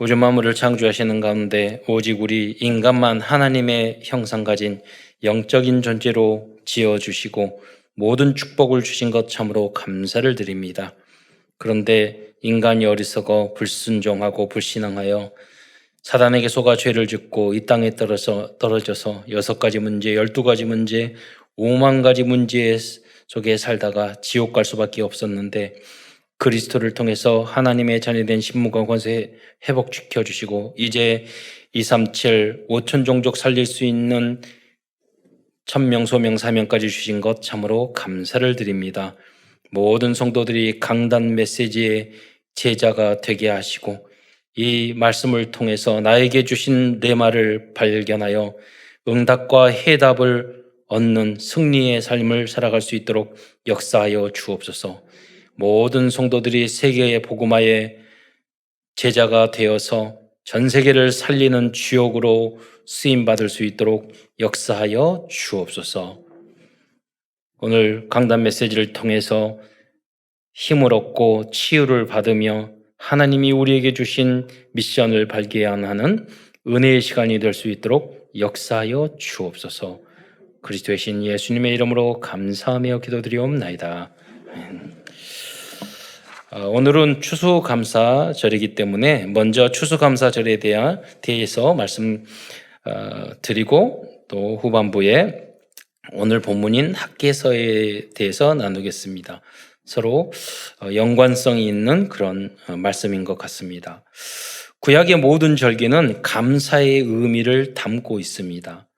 우주 만물을 창조하시는 가운데 오직 우리 인간만 하나님의 형상 가진 영적인 존재로 지어주시고 모든 축복을 주신 것 참으로 감사를 드립니다. 그런데 인간이 어리석어 불순종하고 불신앙하여 사단에게 속아 죄를 짓고 이 땅에 떨어져서 6가지 문제, 12가지 문제, 5만 가지 문제 속에 살다가 지옥 갈 수밖에 없었는데 그리스도를 통해서 하나님의 자녀된 신분과 권세 회복시켜 주시고 이제 237 5천 종족 살릴 수 있는 천명 소명 사명까지 주신 것 참으로 감사를 드립니다. 모든 성도들이 강단 메시지의 제자가 되게 하시고 이 말씀을 통해서 나에게 주신 내 말을 발견하여 응답과 해답을 얻는 승리의 삶을 살아갈 수 있도록 역사하여 주옵소서. 모든 성도들이 세계의 복음화의 제자가 되어서 전 세계를 살리는 주역으로 쓰임받을 수 있도록 역사하여 주옵소서. 오늘 강단 메시지를 통해서 힘을 얻고 치유를 받으며 하나님이 우리에게 주신 미션을 발견하는 은혜의 시간이 될 수 있도록 역사하여 주옵소서. 그리스도의 신 예수님의 이름으로 감사하며 기도드리옵나이다. 오늘은 추수감사절이기 때문에 먼저 추수감사절에 대해서 말씀 드리고 또 후반부에 오늘 본문인 학개서에 대해서 나누겠습니다. 서로 연관성이 있는 그런 말씀인 것 같습니다. 구약의 모든 절기는 감사의 의미를 담고 있습니다.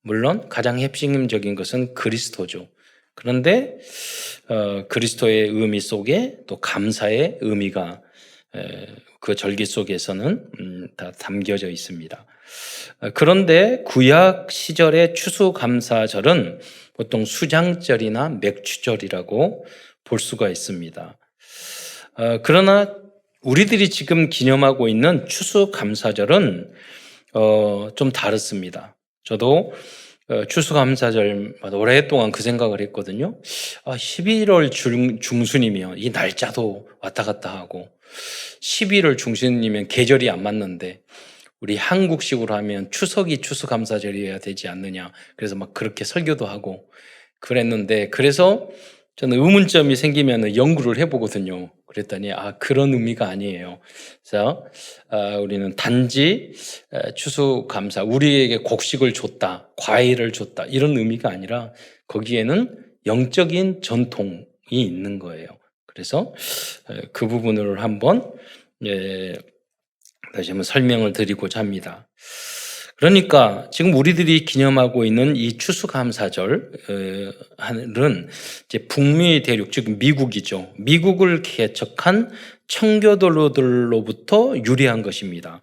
물론 가장 핵심적인 것은 그리스도죠. 그런데 그리스도의 의미 속에 또 감사의 의미가 그 절기 속에서는 다 담겨져 있습니다. 그런데 구약 시절의 추수감사절은 보통 수장절이나 맥주절이라고 볼 수가 있습니다. 그러나 우리들이 지금 기념하고 있는 추수감사절은 좀 다릅니다. 저도 추수감사절마다 오랫동안 그 생각을 했거든요. 11월 중순이면 이 날짜도 왔다 갔다 하고 11월 중순이면 계절이 안 맞는데 우리 한국식으로 하면 추석이 추수감사절이어야 되지 않느냐. 그래서 막 그렇게 설교도 하고 그랬는데 그래서 저는 의문점이 생기면 연구를 해보거든요. 그랬더니 그런 의미가 아니에요. 그래서 우리는 단지 추수감사, 우리에게 곡식을 줬다, 과일을 줬다 이런 의미가 아니라 거기에는 영적인 전통이 있는 거예요. 그래서 그 부분을 한번 다시 한번 설명을 드리고자 합니다. 그러니까 지금 우리들이 기념하고 있는 이 추수감사절은 이제 북미 대륙, 즉 미국이죠. 미국을 개척한 청교도들로부터 유래한 것입니다.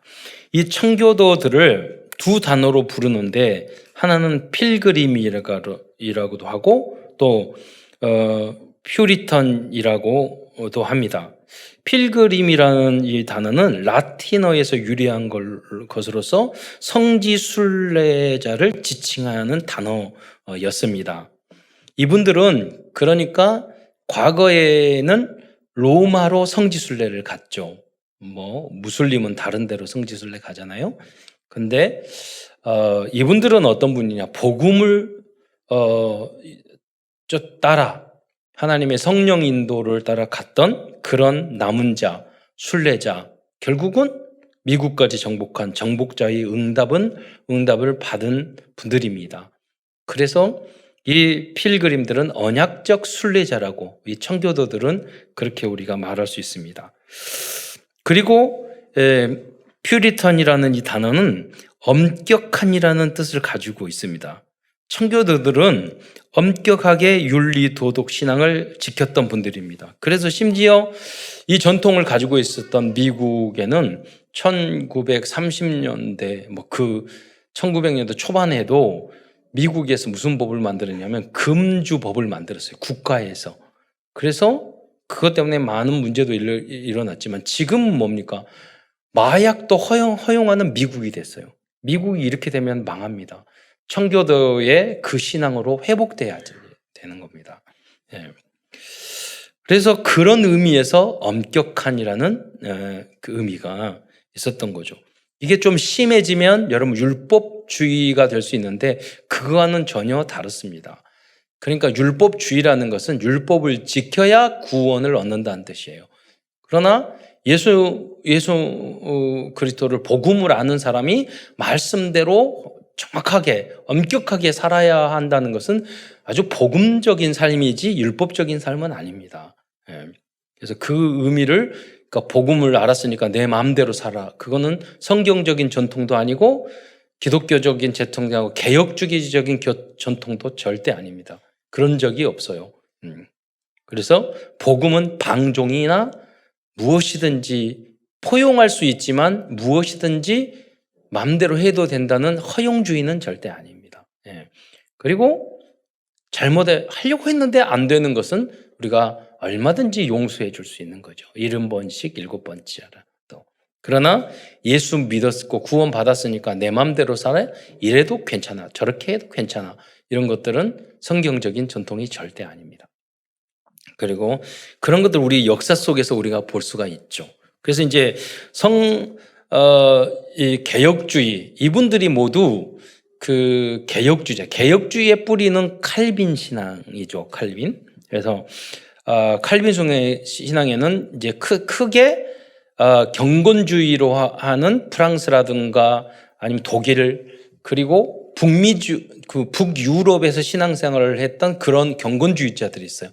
이 청교도들을 두 단어로 부르는데 하나는 필그림이라고도 하고 또 퓨리턴이라고도 합니다. 필그림이라는 이 단어는 라틴어에서 유래한 것으로서 성지 순례자를 지칭하는 단어였습니다. 이분들은 그러니까 과거에는 로마로 성지 순례를 갔죠. 무슬림은 다른 데로 성지 순례 가잖아요. 근데 이분들은 어떤 분이냐? 복음을 따라 하나님의 성령 인도를 따라 갔던 그런 남은 자, 순례자, 결국은 미국까지 정복한 정복자의 응답을 받은 분들입니다. 그래서 이 필그림들은 언약적 순례자라고 이 청교도들은 그렇게 우리가 말할 수 있습니다. 그리고 퓨리턴이라는 이 단어는 엄격한이라는 뜻을 가지고 있습니다. 청교도들은 엄격하게 윤리 도덕 신앙을 지켰던 분들입니다. 그래서 심지어 이 전통을 가지고 있었던 미국에는 1930년대 1900년대 초반에도 미국에서 무슨 법을 만들었냐면 금주법을 만들었어요. 국가에서. 그래서 그것 때문에 많은 문제도 일어났지만 지금은 뭡니까? 마약도 허용하는 미국이 됐어요. 미국이 이렇게 되면 망합니다. 청교도의 그 신앙으로 회복돼야 되는 겁니다. 그래서 그런 의미에서 엄격한이라는 그 의미가 있었던 거죠. 이게 좀 심해지면 여러분 율법주의가 될 수 있는데 그거와는 전혀 다릅니다. 그러니까 율법주의라는 것은 율법을 지켜야 구원을 얻는다는 뜻이에요. 그러나 예수 그리스도를 복음을 아는 사람이 말씀대로 정확하게 엄격하게 살아야 한다는 것은 아주 복음적인 삶이지 율법적인 삶은 아닙니다. 그래서 그 의미를 그러니까 복음을 알았으니까 내 마음대로 살아. 그거는 성경적인 전통도 아니고 기독교적인 전통도 아니고 개혁주의적인 전통도 절대 아닙니다. 그런 적이 없어요. 그래서 복음은 방종이나 무엇이든지 포용할 수 있지만 무엇이든지 마음대로 해도 된다는 허용주의는 절대 아닙니다. 그리고 하려고 했는데 안 되는 것은 우리가 얼마든지 용서해 줄 수 있는 거죠. 70번씩 7번째라도. 그러나 예수 믿었고 구원 받았으니까 내 마음대로 살아 이래도 괜찮아. 저렇게 해도 괜찮아. 이런 것들은 성경적인 전통이 절대 아닙니다. 그리고 그런 것들 우리 역사 속에서 우리가 볼 수가 있죠. 그래서 이제 이 개혁주의 이분들이 모두 그 개혁주의의 뿌리는 칼빈 신앙이죠. 칼빈. 그래서 칼빈 신앙에는 이제 크게 경건주의로 하는 프랑스라든가 아니면 독일 그리고 북유럽에서 신앙생활을 했던 그런 경건주의자들이 있어요.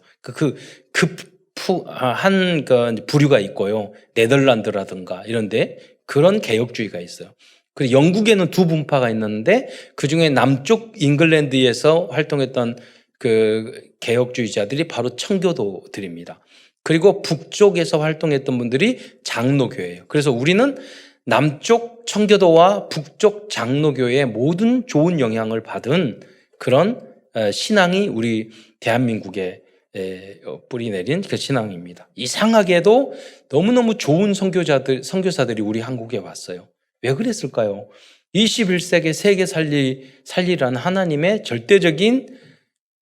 한 부류가 있고요. 네덜란드라든가 이런데 그런 개혁주의가 있어요. 그리고 영국에는 두 분파가 있는데 그 중에 남쪽 잉글랜드에서 활동했던 그 개혁주의자들이 바로 청교도들입니다. 그리고 북쪽에서 활동했던 분들이 장로교예요. 그래서 우리는 남쪽 청교도와 북쪽 장로교의 모든 좋은 영향을 받은 그런 신앙이 우리 대한민국에 뿌리 내린 그 신앙입니다. 이상하게도 너무너무 좋은 선교사들이 우리 한국에 왔어요. 왜 그랬을까요? 21세기 세계 살리라는 하나님의 절대적인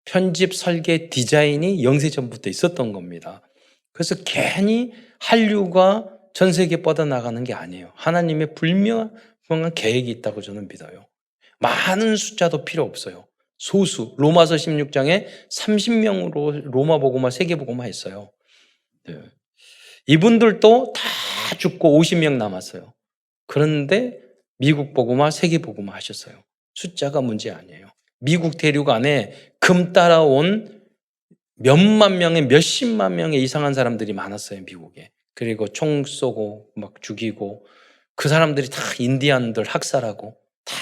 편집, 설계, 디자인이 영세전부터 있었던 겁니다. 그래서 괜히 한류가 전 세계에 뻗어나가는 게 아니에요. 하나님의 분명한 계획이 있다고 저는 믿어요. 많은 숫자도 필요 없어요. 소수, 로마서 16장에 30명으로 로마 복음화, 세계 복음화 했어요. 네. 이분들도 다 죽고 50명 남았어요. 그런데 미국 복음화, 세계 복음화 하셨어요. 숫자가 문제 아니에요. 미국 대륙 안에 금 따라온 몇만 명의 몇십만 명의 이상한 사람들이 많았어요. 미국에. 그리고 총 쏘고 막 죽이고 그 사람들이 다 인디안들 학살하고 다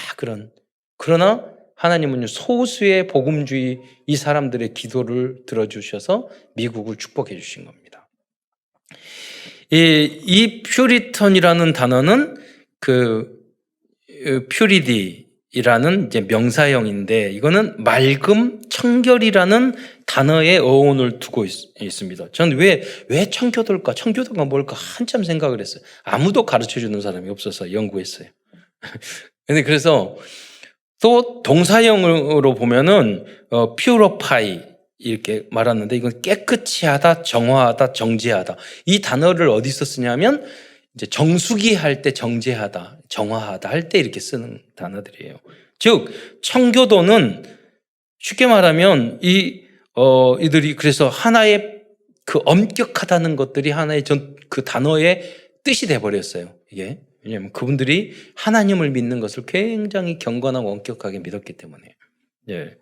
그러나 하나님은 소수의 복음주의 이 사람들의 기도를 들어주셔서 미국을 축복해 주신 겁니다. 이 퓨리턴이라는 단어는 퓨리디라는 이제 명사형인데 이거는 맑음, 청결이라는 단어의 어원을 두고 있습니다. 저는 왜 청교도일까? 청교도가 뭘까? 한참 생각을 했어요. 아무도 가르쳐 주는 사람이 없어서 연구했어요. 근데 그래서 또 동사형으로 보면은 purify 이렇게 말하는데 이건 깨끗이 하다, 정화하다, 정제하다. 이 단어를 어디서 쓰냐면 이제 정수기 할 때 정제하다, 정화하다 할 때 이렇게 쓰는 단어들이에요. 즉 청교도는 쉽게 말하면 이들이 그래서 하나의 그 엄격하다는 것들이 하나의 그 단어의 뜻이 돼 버렸어요. 이게 왜냐하면 그분들이 하나님을 믿는 것을 굉장히 경건하고 엄격하게 믿었기 때문에. 예.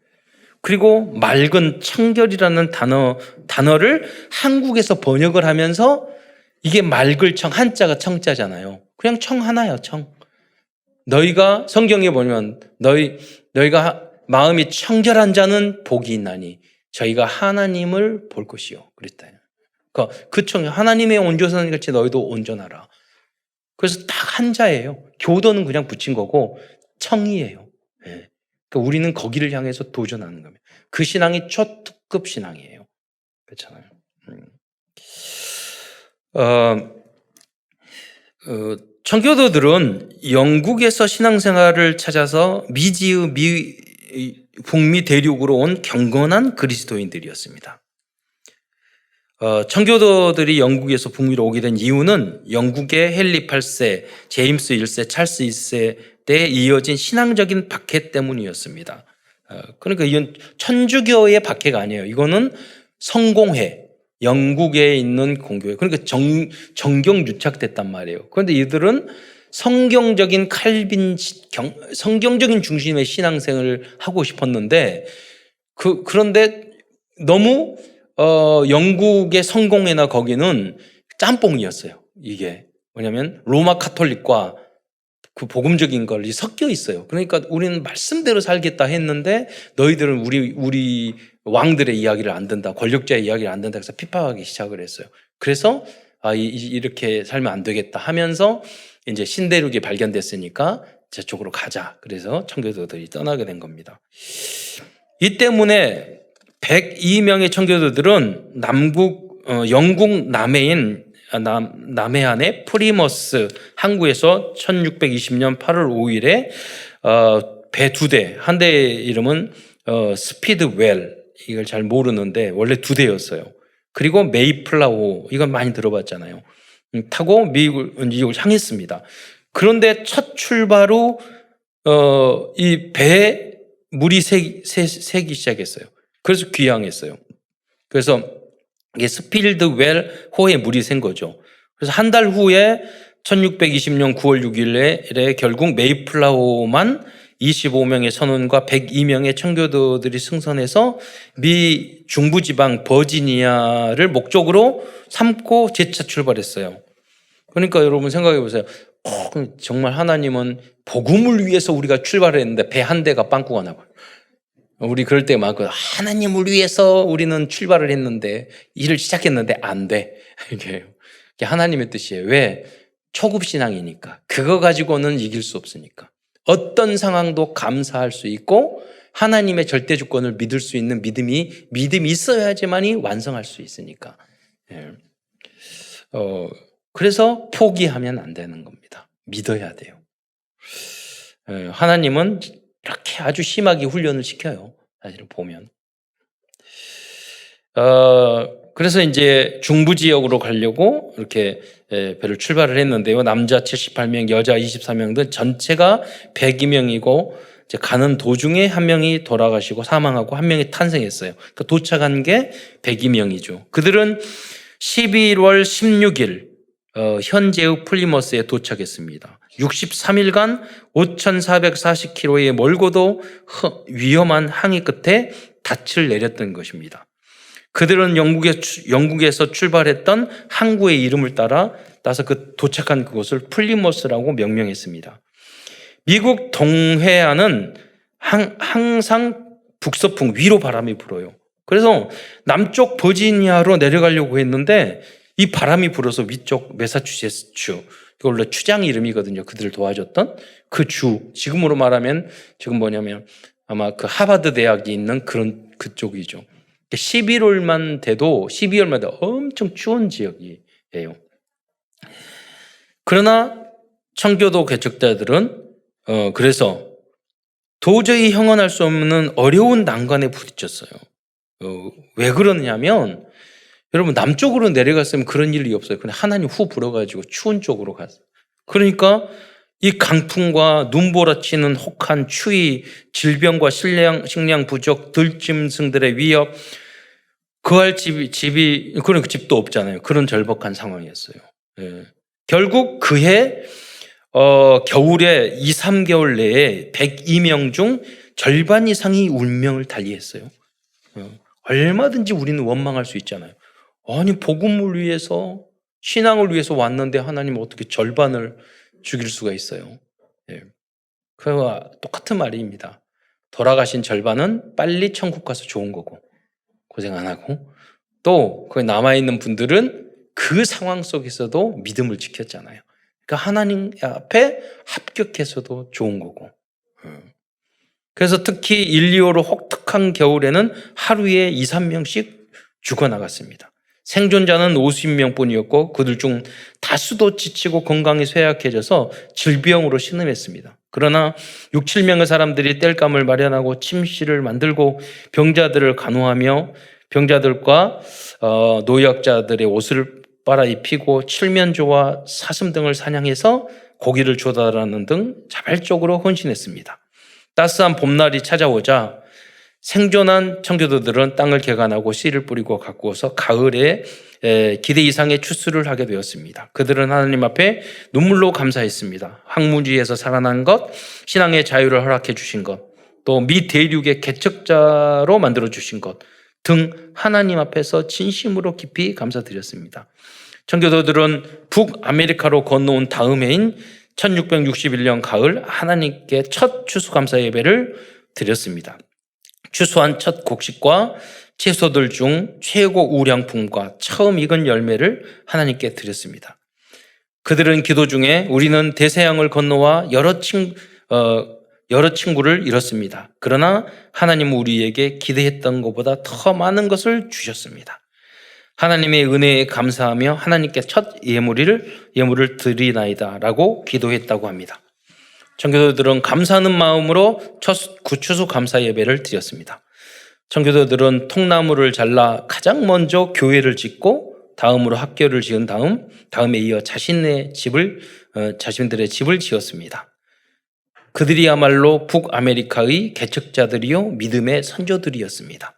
그리고 맑은 청결이라는 단어를 한국에서 번역을 하면서 이게 맑을 청, 한자가 청자잖아요. 그냥 청 하나요, 청. 너희가 성경에 보면 너희가 마음이 청결한 자는 복이 있나니 저희가 하나님을 볼 것이요. 그랬다. 그러니까 그 청, 하나님의 온전한 같이 너희도 온전하라. 그래서 딱 한자예요. 교도는 그냥 붙인 거고 청이에요. 네. 그러니까 우리는 거기를 향해서 도전하는 겁니다. 그 신앙이 초특급 신앙이에요. 그렇잖아요. 청교도들은 영국에서 신앙생활을 찾아서 북미 대륙으로 온 경건한 그리스도인들이었습니다. 청교도들이 영국에서 북미로 오게 된 이유는 영국의 헨리 8세, 제임스 1세, 찰스 2세 때 이어진 신앙적인 박해 때문이었습니다. 그러니까 이건 천주교의 박해가 아니에요. 이거는 성공회, 영국에 있는 공교회. 그러니까 정경 유착됐단 말이에요. 그런데 이들은 성경적인 성경적인 중심의 신앙생을 하고 싶었는데 그런데 너무 영국의 성공회나 거기는 짬뽕이었어요. 이게 뭐냐면 로마 카톨릭과 그 복음적인 걸 섞여 있어요. 그러니까 우리는 말씀대로 살겠다 했는데 너희들은 우리 왕들의 이야기를 안 듣는다, 권력자의 이야기를 안 듣는다 해서 핍박하기 시작을 했어요. 그래서 이렇게 살면 안 되겠다 하면서 이제 신대륙이 발견됐으니까 저쪽으로 가자. 그래서 청교도들이 떠나게 된 겁니다. 이 때문에 102명의 청교도들은 영국 남해안의 프리머스 항구에서 1620년 8월 5일에 배 2대, 한 대의 이름은 스피드웰, 이걸 잘 모르는데 원래 2대였어요. 그리고 메이플라워, 이건 많이 들어봤잖아요. 타고 미국을 향했습니다. 그런데 첫 출발 후 이 배에 물이 새기 시작했어요. 그래서 귀향했어요. 그래서 이게 스필드웰 호에 물이 샌 거죠. 그래서 한 달 후에 1620년 9월 6일에 결국 메이플라워만 25명의 선원과 102명의 청교도들이 승선해서 미 중부지방 버지니아를 목적으로 삼고 재차 출발했어요. 그러니까 여러분 생각해 보세요. 정말 하나님은 복음을 위해서 우리가 출발했는데 배 한 대가 빵꾸가 나고, 우리 그럴 때 막 하나님을 위해서 우리는 출발을 했는데 일을 시작했는데 안 돼. 이게 하나님의 뜻이에요. 왜? 초급 신앙이니까. 그거 가지고는 이길 수 없으니까. 어떤 상황도 감사할 수 있고 하나님의 절대 주권을 믿을 수 있는 믿음이 있어야지만이 완성할 수 있으니까. 그래서 포기하면 안 되는 겁니다. 믿어야 돼요. 하나님은 이렇게 아주 심하게 훈련을 시켜요. 사실은 보면. 그래서 이제 중부 지역으로 가려고 이렇게 배를 출발을 했는데요. 남자 78명, 여자 24명들 전체가 102명이고 이제 가는 도중에 한 명이 돌아가시고 사망하고 한 명이 탄생했어요. 그러니까 도착한 게 102명이죠. 그들은 11월 16일 현재의 플리머스에 도착했습니다. 63일간 5,440km의 멀고도 위험한 항해 끝에 닻을 내렸던 것입니다. 그들은 영국에서 출발했던 항구의 이름을 따서 그 도착한 그곳을 플리머스라고 명명했습니다. 미국 동해안은 항상 북서풍 위로 바람이 불어요. 그래서 남쪽 버지니아로 내려가려고 했는데 이 바람이 불어서 위쪽 매사추세츠 주, 이거 원래 추장 이름이거든요. 그들을 도와줬던 그 주, 지금으로 말하면 지금 뭐냐면 아마 그 하버드 대학이 있는 그쪽이죠. 11월만 돼도 12월마다 엄청 추운 지역이에요. 그러나 청교도 개척자들은 그래서 도저히 형언할 수 없는 어려운 난관에 부딪혔어요. 왜 그러냐면 여러분 남쪽으로 내려갔으면 그런 일이 없어요. 근데 하나님 후 불어가지고 추운 쪽으로 갔어요. 그러니까 이 강풍과 눈보라치는 혹한 추위, 질병과 식량 부족, 들짐승들의 위협, 그할 그런 집도 없잖아요. 그런 절박한 상황이었어요. 결국 그해 겨울에 2, 3개월 내에 102명 중 절반 이상이 운명을 달리했어요. 얼마든지 우리는 원망할 수 있잖아요. 아니 복음을 위해서 신앙을 위해서 왔는데 하나님 어떻게 절반을 죽일 수가 있어요. 그와 똑같은 말입니다. 돌아가신 절반은 빨리 천국 가서 좋은 거고 고생 안 하고, 또 거기 남아있는 분들은 그 상황 속에서도 믿음을 지켰잖아요. 그러니까 하나님 앞에 합격해서도 좋은 거고. 그래서 특히 1, 2호로 혹독한 겨울에는 하루에 2, 3명씩 죽어나갔습니다. 생존자는 50명뿐이었고 그들 중 다수도 지치고 건강이 쇠약해져서 질병으로 신음했습니다. 그러나 6, 7명의 사람들이 땔감을 마련하고 침실을 만들고 병자들을 간호하며 병자들과 노약자들의 옷을 빨아입히고 칠면조와 사슴 등을 사냥해서 고기를 조달하는 등 자발적으로 헌신했습니다. 따스한 봄날이 찾아오자 생존한 청교도들은 땅을 개간하고 씨를 뿌리고 가꾸어서 가을에 기대 이상의 추수를 하게 되었습니다. 그들은 하나님 앞에 눈물로 감사했습니다. 황무지에서 살아난 것, 신앙의 자유를 허락해 주신 것, 또 미 대륙의 개척자로 만들어 주신 것 등 하나님 앞에서 진심으로 깊이 감사드렸습니다. 청교도들은 북아메리카로 건너온 다음 해인 1661년 가을 하나님께 첫 추수감사 예배를 드렸습니다. 추수한 첫 곡식과 채소들 중 최고 우량품과 처음 익은 열매를 하나님께 드렸습니다. 그들은 기도 중에 우리는 대서양을 건너와 여러 친구를 잃었습니다. 그러나 하나님은 우리에게 기대했던 것보다 더 많은 것을 주셨습니다. 하나님의 은혜에 감사하며 하나님께 첫 예물을 드리나이다 라고 기도했다고 합니다. 청교도들은 감사하는 마음으로 첫 구추수 감사 예배를 드렸습니다. 청교도들은 통나무를 잘라 가장 먼저 교회를 짓고 다음으로 학교를 지은 다음에 이어 자신들의 집을 지었습니다. 그들이야말로 북아메리카의 개척자들이요 믿음의 선조들이었습니다.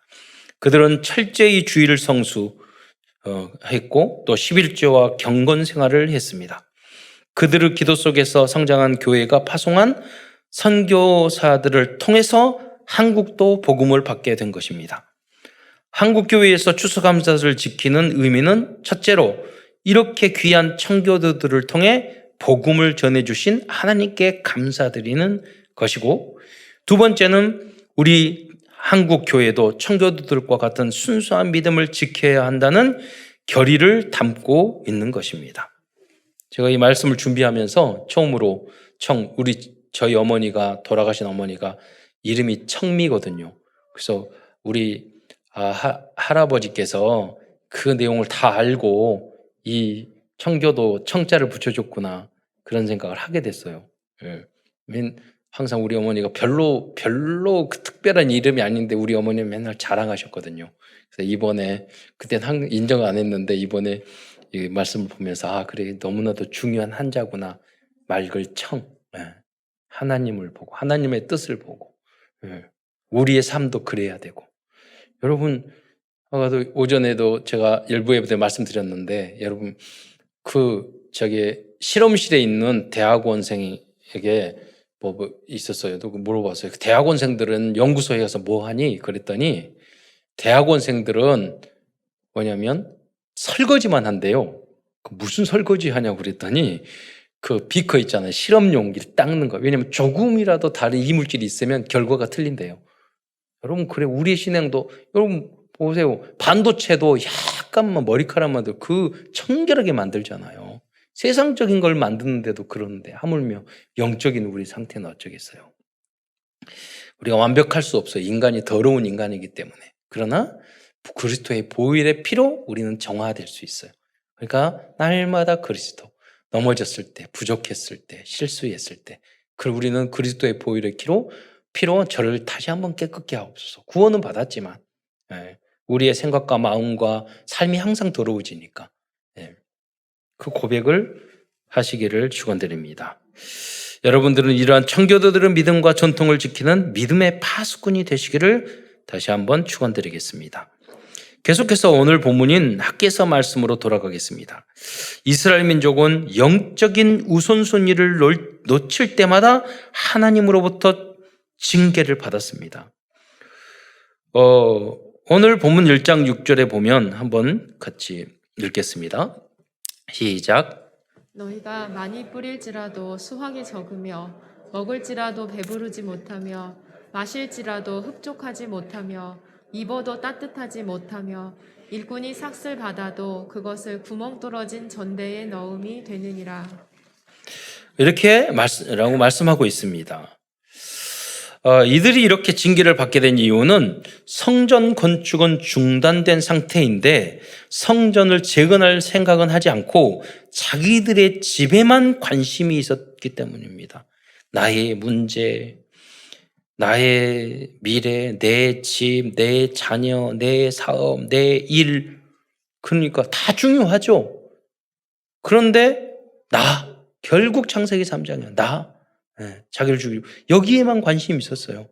그들은 철저히 주의를 성수했고 또 11조와 경건 생활을 했습니다. 그들의 기도 속에서 성장한 교회가 파송한 선교사들을 통해서 한국도 복음을 받게 된 것입니다. 한국 교회에서 추수감사를 지키는 의미는 첫째로 이렇게 귀한 청교도들을 통해 복음을 전해주신 하나님께 감사드리는 것이고, 두 번째는 우리 한국 교회도 청교도들과 같은 순수한 믿음을 지켜야 한다는 결의를 담고 있는 것입니다. 제가 이 말씀을 준비하면서 처음으로 저희 어머니가 돌아가신 어머니가 이름이 청미거든요. 그래서 우리 할아버지께서 그 내용을 다 알고 이 청교도 청자를 붙여줬구나 그런 생각을 하게 됐어요. 항상 우리 어머니가 별로 그 특별한 이름이 아닌데 우리 어머니는 맨날 자랑하셨거든요. 그래서 이번에 그때는 인정을 안 했는데 이번에 이 말씀을 보면서 그래 너무나도 중요한 한자구나. 맑을 청, 하나님을 보고 하나님의 뜻을 보고 우리의 삶도 그래야 되고. 여러분 오전에도 제가 일부 예배 때 말씀드렸는데 여러분 실험실에 있는 대학원생에게 뭐 있었어요. 또 물어봤어요. 대학원생들은 연구소에 가서 뭐 하니? 그랬더니 대학원생들은 뭐냐면 설거지만 한대요. 무슨 설거지 하냐고 그랬더니 그 비커 있잖아요. 실험 용기를 닦는 거. 왜냐면 조금이라도 다른 이물질이 있으면 결과가 틀린대요. 여러분 그래 우리의 신앙도 여러분 보세요. 반도체도 약간만 머리카락만 도 그 청결하게 만들잖아요. 세상적인 걸 만드는데도 그러는데 하물며 영적인 우리 상태는 어쩌겠어요. 우리가 완벽할 수 없어요. 인간이 더러운 인간이기 때문에. 그러나 그리스도의 보혈의 피로 우리는 정화될 수 있어요. 그러니까 날마다 그리스도 넘어졌을 때, 부족했을 때, 실수했을 때 우리는 그리스도의 보혈의 피로 저를 다시 한번 깨끗게 하옵소서. 구원은 받았지만 우리의 생각과 마음과 삶이 항상 더러워지니까 그 고백을 하시기를 축원드립니다. 여러분들은 이러한 청교도들의 믿음과 전통을 지키는 믿음의 파수꾼이 되시기를 다시 한번 축원드리겠습니다. 계속해서 오늘 본문인 학개서 말씀으로 돌아가겠습니다. 이스라엘 민족은 영적인 우선순위를 놓칠 때마다 하나님으로부터 징계를 받았습니다. 오늘 본문 1장 6절에 보면 한번 같이 읽겠습니다. 시작. 너희가 많이 뿌릴지라도 수확이 적으며 먹을지라도 배부르지 못하며 마실지라도 흡족하지 못하며 입어도 따뜻하지 못하며 일꾼이 삭슬 받아도 그것을 구멍 뚫어진 전대에 넣음이 되느니라. 이렇게 말씀하고 있습니다. 이들이 이렇게 징계를 받게 된 이유는 성전 건축은 중단된 상태인데 성전을 재건할 생각은 하지 않고 자기들의 집에만 관심이 있었기 때문입니다. 나의 문제, 나의 미래, 내 집, 내 자녀, 내 사업, 내 일, 그러니까 다 중요하죠. 그런데 결국 창세기 3장이야. 자기를 죽이고 여기에만 관심이 있었어요.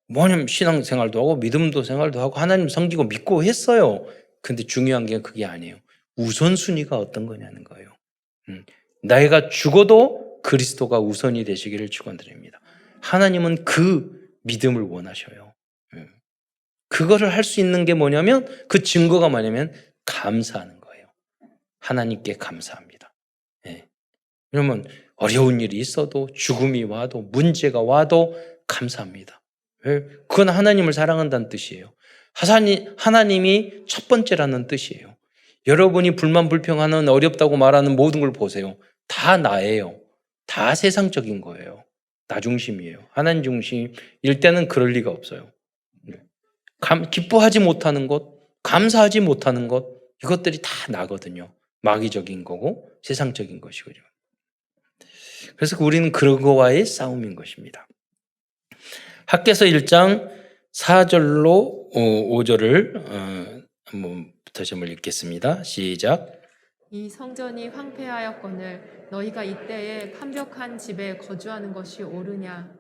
뭐냐면 신앙생활도 하고 믿음도 생활도 하고 하나님 섬기고 믿고 했어요. 근데 중요한 게 그게 아니에요. 우선순위가 어떤 거냐는 거예요. 내가 죽어도 그리스도가 우선이 되시기를 축원드립니다. 하나님은 그 믿음을 원하셔요. 그거를 할 수 있는 게 뭐냐면 그 증거가 뭐냐면 감사하는 거예요. 하나님께 감사합니다. 그러면 어려운 일이 있어도 죽음이 와도 문제가 와도 감사합니다. 그건 하나님을 사랑한다는 뜻이에요. 하나님이 첫 번째라는 뜻이에요. 여러분이 불만 불평하는 어렵다고 말하는 모든 걸 보세요. 다 나예요. 다 세상적인 거예요. 나 중심이에요. 하나님 중심일 때는 그럴 리가 없어요. 기뻐하지 못하는 것, 감사하지 못하는 것, 이것들이 다 나거든요. 마귀적인 거고 세상적인 것이거든요. 그래서 우리는 그거와의 싸움인 것입니다. 학개서 1장 4절로 5절을 한번 다시 한번 읽겠습니다. 시작. 이 성전이 황폐하였거늘 너희가 이때에 판벽한 집에 거주하는 것이 옳으냐?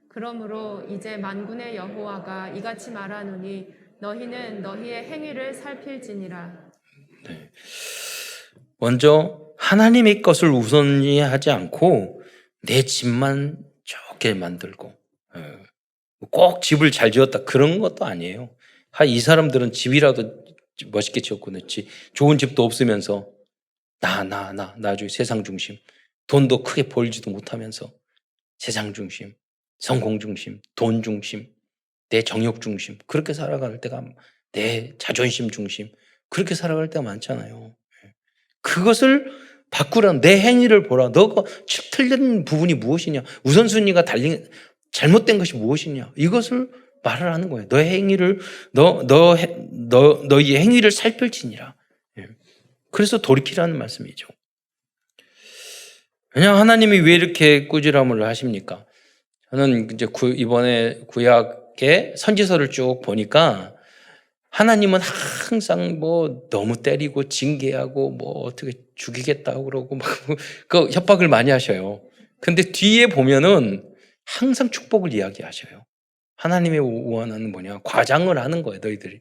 그러므로 이제 만군의 여호와가 이같이 말하노니 너희는 너희의 행위를 살필지니라. 네. 먼저 하나님의 것을 우선히 하지 않고 내 집만 좋게 만들고 꼭 집을 잘 지었다 그런 것도 아니에요. 이 사람들은 집이라도 멋있게 지었고 그렇지 좋은 집도 없으면서 나중에 세상 중심 돈도 크게 벌지도 못하면서 세상 중심 성공 중심 돈 중심 내 정욕 중심 그렇게 살아갈 때가 내 자존심 중심 그렇게 살아갈 때가 많잖아요. 그것을 바꾸라. 내 행위를 보라. 너가 틀린 부분이 무엇이냐. 우선순위가 잘못된 것이 무엇이냐. 이것을 말을 하는 거예요. 너의 행위를 너의 행위를 살필지니라. 그래서 돌이키라는 말씀이죠. 왜냐하면 하나님이 왜 이렇게 꾸지람을 하십니까? 저는 이제 이번에 구약의 선지서를 쭉 보니까 하나님은 항상 너무 때리고 징계하고 어떻게 죽이겠다고 그러고 그 협박을 많이 하셔요. 근데 뒤에 보면은 항상 축복을 이야기하셔요. 하나님의 원하는 뭐냐? 과장을 하는 거예요, 너희들이.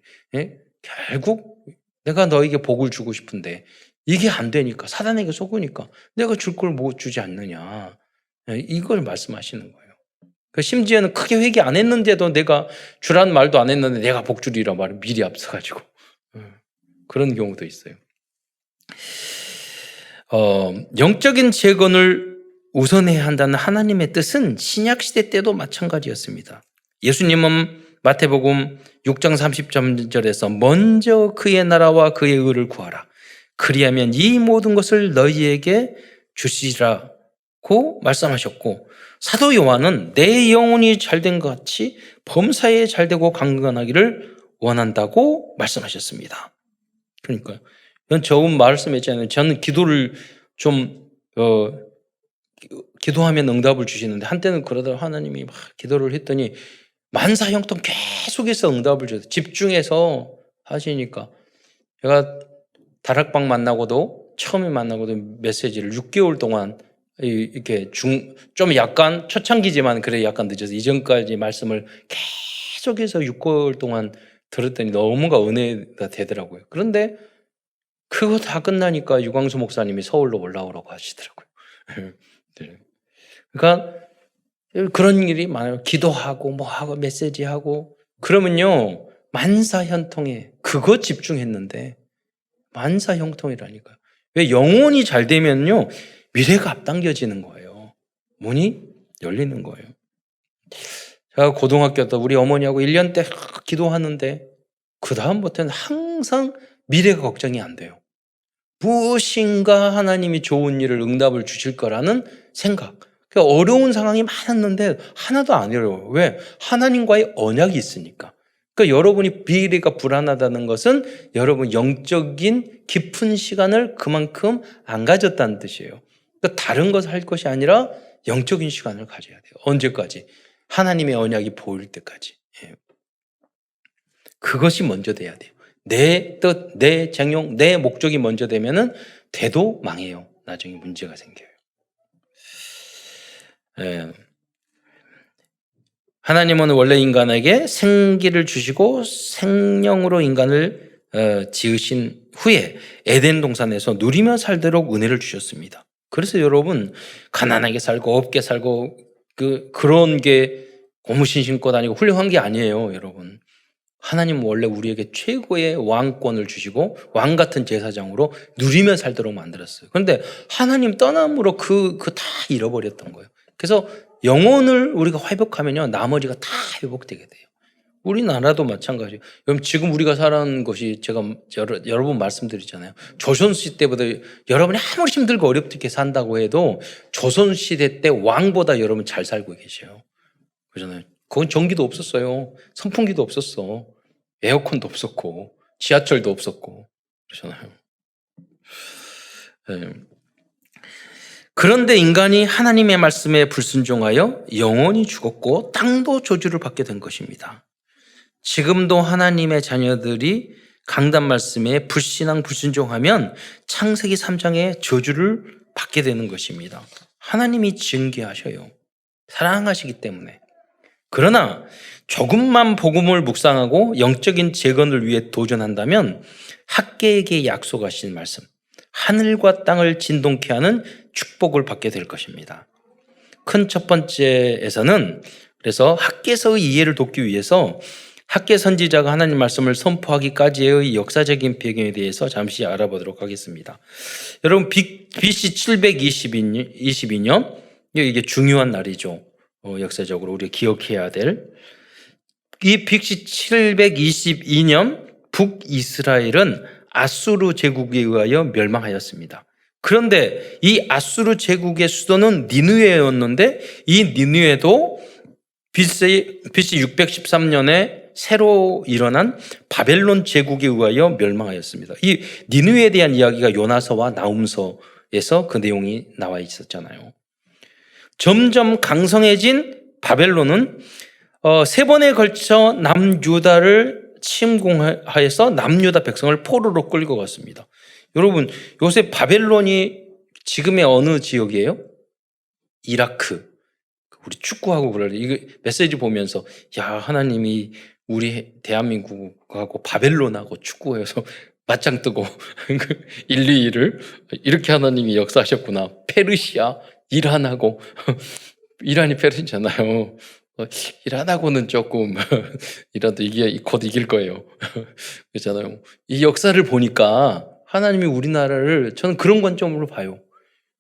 결국 내가 너에게 복을 주고 싶은데 이게 안 되니까 사단에게 속으니까 내가 줄 걸 못 주지 않느냐. 이걸 말씀하시는 거예요. 심지어는 크게 회개 안 했는데도 내가 주란 말도 안 했는데 내가 복 주리라 말을 미리 앞서가지고 그런 경우도 있어요. 영적인 재건을 우선해야 한다는 하나님의 뜻은 신약시대 때도 마찬가지였습니다. 예수님은 마태복음 6장 30절에서 먼저 그의 나라와 그의 의를 구하라. 그리하면 이 모든 것을 너희에게 주시라고 말씀하셨고 사도 요한은 내 영혼이 잘된 것 같이 범사에 잘되고 강건하기를 원한다고 말씀하셨습니다. 그러니까요. 저은 말씀했잖아요. 저는 기도를 기도하면 응답을 주시는데 한때는 그러다가 하나님이 막 기도를 했더니 만사형통 계속해서 응답을 줘요. 집중해서 하시니까 제가 다락방 처음에 만나고도 메시지를 6개월 동안 이렇게 좀 약간 초창기지만 그래 약간 늦어서 이전까지 말씀을 계속해서 6개월 동안 들었더니 너무가 은혜가 되더라고요. 그런데 그거 다 끝나니까 유광수 목사님이 서울로 올라오라고 하시더라고요. 네. 그러니까 그런 일이 많아요. 기도하고 하고 메시지하고 그러면요 만사형통에 그거 집중했는데 만사형통이라니까요. 왜 영혼이 잘 되면요 미래가 앞당겨지는 거예요. 문이 열리는 거예요. 제가 고등학교 때 우리 어머니하고 1년 때 기도하는데 그 다음부터는 항상 미래가 걱정이 안 돼요. 무엇인가 하나님이 좋은 일을 응답을 주실 거라는 생각. 그러니까 어려운 상황이 많았는데 하나도 안 어려워요. 왜? 하나님과의 언약이 있으니까. 그러니까 여러분이 미래가 불안하다는 것은 여러분 영적인 깊은 시간을 그만큼 안 가졌다는 뜻이에요. 그러니까 다른 것을 할 것이 아니라 영적인 시간을 가져야 돼요. 언제까지? 하나님의 언약이 보일 때까지. 예. 그것이 먼저 돼야 돼요. 내 뜻, 내 정용, 내 목적이 먼저 되면은 돼도 망해요. 나중에 문제가 생겨요. 예. 하나님은 원래 인간에게 생기를 주시고 생명으로 인간을 지으신 후에 에덴 동산에서 누리며 살도록 은혜를 주셨습니다. 그래서 여러분 가난하게 살고 없게 살고 그런 게 고무신 신고 다니고 훌륭한 게 아니에요, 여러분. 하나님은 원래 우리에게 최고의 왕권을 주시고 왕 같은 제사장으로 누리며 살도록 만들었어요. 그런데 하나님 떠남으로 그 다 잃어버렸던 거예요. 그래서 영혼을 우리가 회복하면요, 나머지가 다 회복되게 돼요. 우리나라도 마찬가지예요. 그럼 지금 우리가 살아가는 것이 제가 여러 번 말씀드렸잖아요. 조선시대 때보다 여러분이 아무리 힘들고 어렵게 산다고 해도 조선시대 때 왕보다 여러분 잘 살고 계셔요. 그러잖아요. 그건 전기도 없었어요. 선풍기도 없었어. 에어컨도 없었고 지하철도 없었고 그러잖아요. 네. 그런데 인간이 하나님의 말씀에 불순종하여 영원히 죽었고 땅도 저주를 받게 된 것입니다. 지금도 하나님의 자녀들이 강단 말씀에 불신앙 불순종하면 창세기 3장의 저주를 받게 되는 것입니다. 하나님이 징계하셔요. 사랑하시기 때문에. 그러나 조금만 복음을 묵상하고 영적인 재건을 위해 도전한다면 학계에게 약속하신 말씀, 하늘과 땅을 진동케 하는 축복을 받게 될 것입니다. 큰 첫 번째에서는 그래서 학계서의 이해를 돕기 위해서 학계 선지자가 하나님 말씀을 선포하기까지의 역사적인 배경에 대해서 잠시 알아보도록 하겠습니다. 여러분 BC 722년 이게 중요한 날이죠. 역사적으로 우리가 기억해야 될 이 BC 722년 북이스라엘은 아수르 제국에 의하여 멸망하였습니다. 그런데 이 아수르 제국의 수도는 니느웨였는데 이 니느웨도 BC 613년에 새로 일어난 바벨론 제국에 의하여 멸망하였습니다. 이 니느웨에 대한 이야기가 요나서와 나훔서에서 그 내용이 나와 있었잖아요. 점점 강성해진 바벨론은 세 번에 걸쳐 남유다를 침공하여서 남유다 백성을 포로로 끌고 갔습니다. 여러분 요새 바벨론이 지금의 어느 지역이에요? 이라크. 우리 축구하고 그럴 때 이거 메시지 보면서 야 하나님이 우리 대한민국하고 바벨론하고 축구해서 맞짱 뜨고 1, 2위를 이렇게 하나님이 역사하셨구나. 페르시아, 이란하고 이란이 페르시아잖아요. 이란하고는 조금 이란도 곧 이길 거예요. 그렇잖아요. 이 역사를 보니까 하나님이 우리나라를 저는 그런 관점으로 봐요.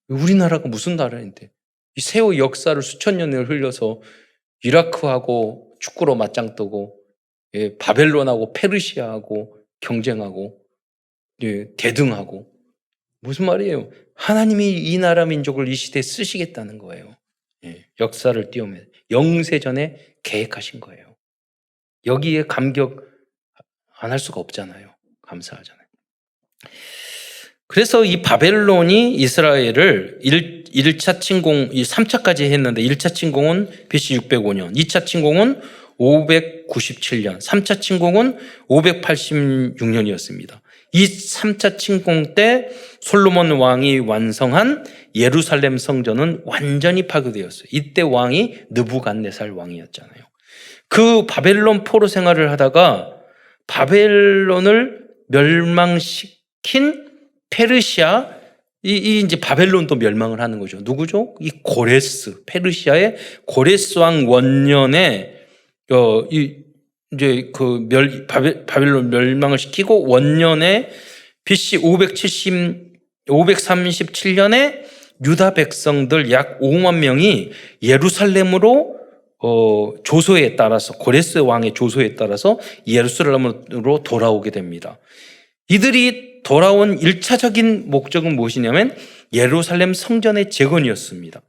우리나라가 무슨 나라인데 이 세월 역사를 수천 년을 흘려서 이라크하고 축구로 맞짱 뜨고 바벨론하고 페르시아하고 경쟁하고 대등하고 무슨 말이에요? 하나님이 이 나라 민족을 이 시대에 쓰시겠다는 거예요. 역사를 띄우면 영세전에 계획하신 거예요. 여기에 감격 안 할 수가 없잖아요. 감사하잖아요. 그래서 이 바벨론이 이스라엘을 1차 침공, 3차까지 했는데 1차 침공은 BC 605년, 2차 침공은 597년, 3차 침공은 586년이었습니다. 이 3차 침공 때 솔로몬 왕이 완성한 예루살렘 성전은 완전히 파괴되었어요. 이때 왕이 느부갓네살 왕이었잖아요. 그 바벨론 포로 생활을 하다가 바벨론을 멸망시킨 페르시아, 이제 바벨론도 멸망을 하는 거죠. 누구죠? 이 고레스, 페르시아의 고레스 왕 원년에 이제 바벨론 멸망을 시키고 원년에 BC 537년에 유다 백성들 약 5만 명이 예루살렘으로 조소에 따라서 고레스 왕의 조소에 따라서 예루살렘으로 돌아오게 됩니다. 이들이 돌아온 1차적인 목적은 무엇이냐면 예루살렘 성전의 재건이었습니다.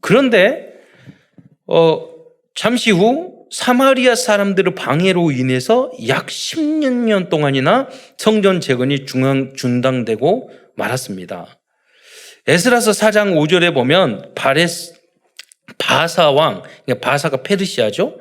그런데 잠시 후 사마리아 사람들의 방해로 인해서 약 16년 동안이나 성전 재건이 중단되고 말았습니다. 에스라서 4장 5절에 보면 바사 왕, 그러니까 바사가 페르시아죠.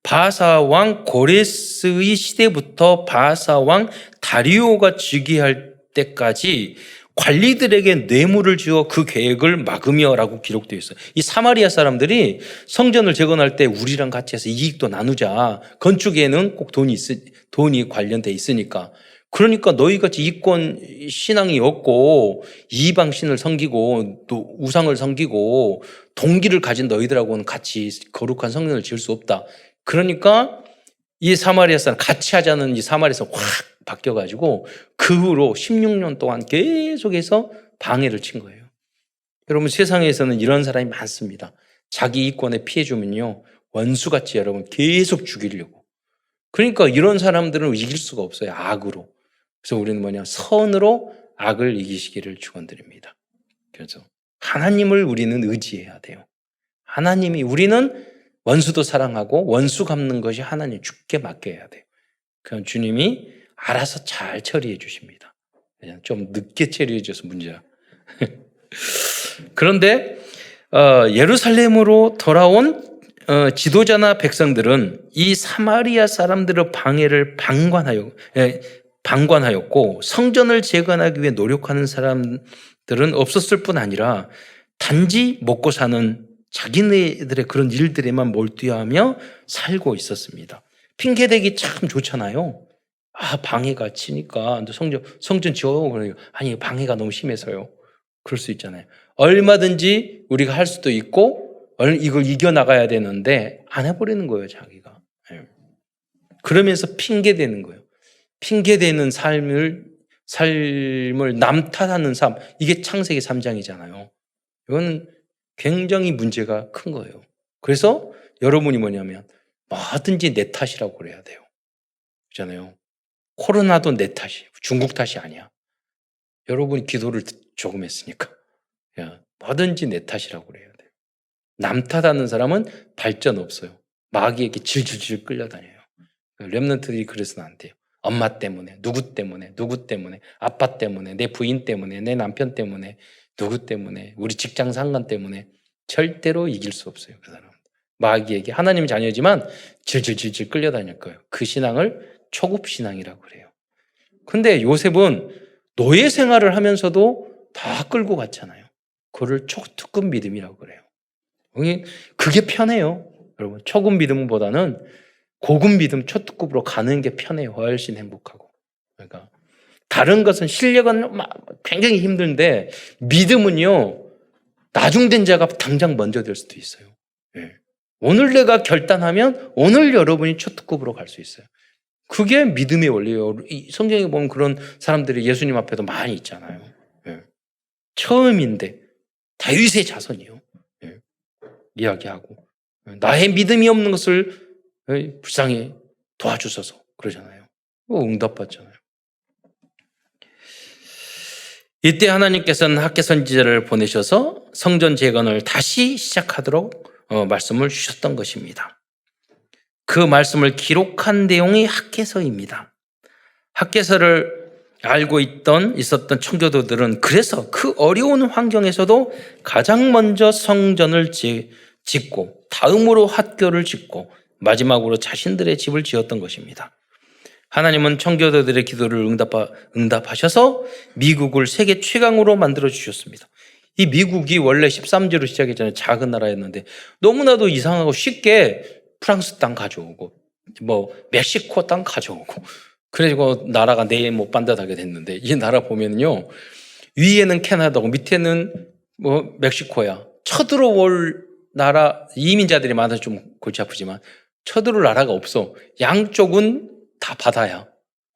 바사 왕 고레스의 시대부터 바사 왕 다리오가 즉위할 때까지 관리들에게 뇌물을 주어 그 계획을 막으며라고 기록되어 있어요. 이 사마리아 사람들이 성전을 재건할 때 우리랑 같이 해서 이익도 나누자. 건축에는 꼭 돈이 관련돼 있으니까. 그러니까 너희같이 이권 신앙이 없고 이방 신을 섬기고 또 우상을 섬기고 동기를 가진 너희들하고는 같이 거룩한 성전을 지을 수 없다. 그러니까 이 사마리아 사람 같이 하자는 이 사마리아에서 확 바뀌어가지고 그 후로 16년 동안 계속해서 방해를 친 거예요. 여러분 세상에서는 이런 사람이 많습니다. 자기 이권에 피해 주면요 원수같이 여러분 계속 죽이려고. 그러니까 이런 사람들은 이길 수가 없어요. 악으로. 그래서 우리는 선으로 악을 이기시기를 축원드립니다. 그래서 하나님을 우리는 의지해야 돼요. 하나님이 우리는 원수도 사랑하고 원수 갚는 것이 하나님 주께 맡겨야 돼요. 그럼 주님이 알아서 잘 처리해 주십니다. 그냥 좀 늦게 처리해 줘서 문제야. 그런데 예루살렘으로 돌아온 지도자나 백성들은 이 사마리아 사람들의 방해를 방관하였고 성전을 재건하기 위해 노력하는 사람들은 없었을 뿐 아니라 단지 먹고 사는 자기네들의 그런 일들에만 몰두하며 살고 있었습니다. 핑계대기 참 좋잖아요. 방해가 치니까 성전 지어. 아니 방해가 너무 심해서요. 그럴 수 있잖아요. 얼마든지 우리가 할 수도 있고 이걸 이겨나가야 되는데 안 해버리는 거예요, 자기가. 그러면서 핑계대는 거예요. 핑계대는 삶을 남 탓하는 삶. 이게 창세기 3장이잖아요. 이건 굉장히 문제가 큰 거예요. 그래서 여러분이 뭐든지 내 탓이라고 그래야 돼요. 그렇잖아요. 코로나도 내 탓이에요. 중국 탓이 아니야. 여러분이 기도를 조금 했으니까. 뭐든지 내 탓이라고 그래야 돼요. 남 탓하는 사람은 발전 없어요. 마귀에게 질질질 끌려다녀요. 렘넌트들이 그래서는 안 돼요. 엄마 때문에, 누구 때문에, 아빠 때문에, 내 부인 때문에, 내 남편 때문에, 누구 때문에, 우리 직장 상관 때문에 절대로 이길 수 없어요. 그 사람은. 마귀에게 하나님 자녀지만 질질질질 끌려다닐 거예요. 그 신앙을 초급 신앙이라고 그래요. 근데 요셉은 노예 생활을 하면서도 다 끌고 갔잖아요. 그걸 초특급 믿음이라고 그래요. 그게 편해요. 여러분, 초급 믿음보다는 고급 믿음 초특급으로 가는 게 편해요. 훨씬 행복하고. 그러니까 다른 것은 실력은 굉장히 힘든데 믿음은요. 나중된 자가 당장 먼저 될 수도 있어요. 오늘 내가 결단하면 오늘 여러분이 초특급으로 갈 수 있어요. 그게 믿음의 원리예요. 성경에 보면 그런 사람들이 예수님 앞에도 많이 있잖아요. 처음인데 다윗의 자손이요. 이야기하고 나의 믿음이 없는 것을 불쌍히 도와주소서 그러잖아요. 응답받잖아요. 이때 하나님께서는 학개 선지자를 보내셔서 성전 재건을 다시 시작하도록 말씀을 주셨던 것입니다. 그 말씀을 기록한 내용이 학개서입니다. 학개서를 알고 있었던 청교도들은 그래서 그 어려운 환경에서도 가장 먼저 성전을 짓고 다음으로 학교를 짓고 마지막으로 자신들의 집을 지었던 것입니다. 하나님은 청교도들의 기도를 응답하셔서 미국을 세계 최강으로 만들어 주셨습니다. 이 미국이 원래 13제로 시작했잖아요. 작은 나라였는데 너무나도 이상하고 쉽게 프랑스 땅 가져오고 멕시코 땅 가져오고 그래서 나라가 내일 못 반듯하게 됐는데 이 나라 보면요. 위에는 캐나다고 밑에는 멕시코야. 쳐들어올 나라 이민자들이 많아서 좀 골치 아프지만 쳐들어올 나라가 없어. 양쪽은 다 바다야.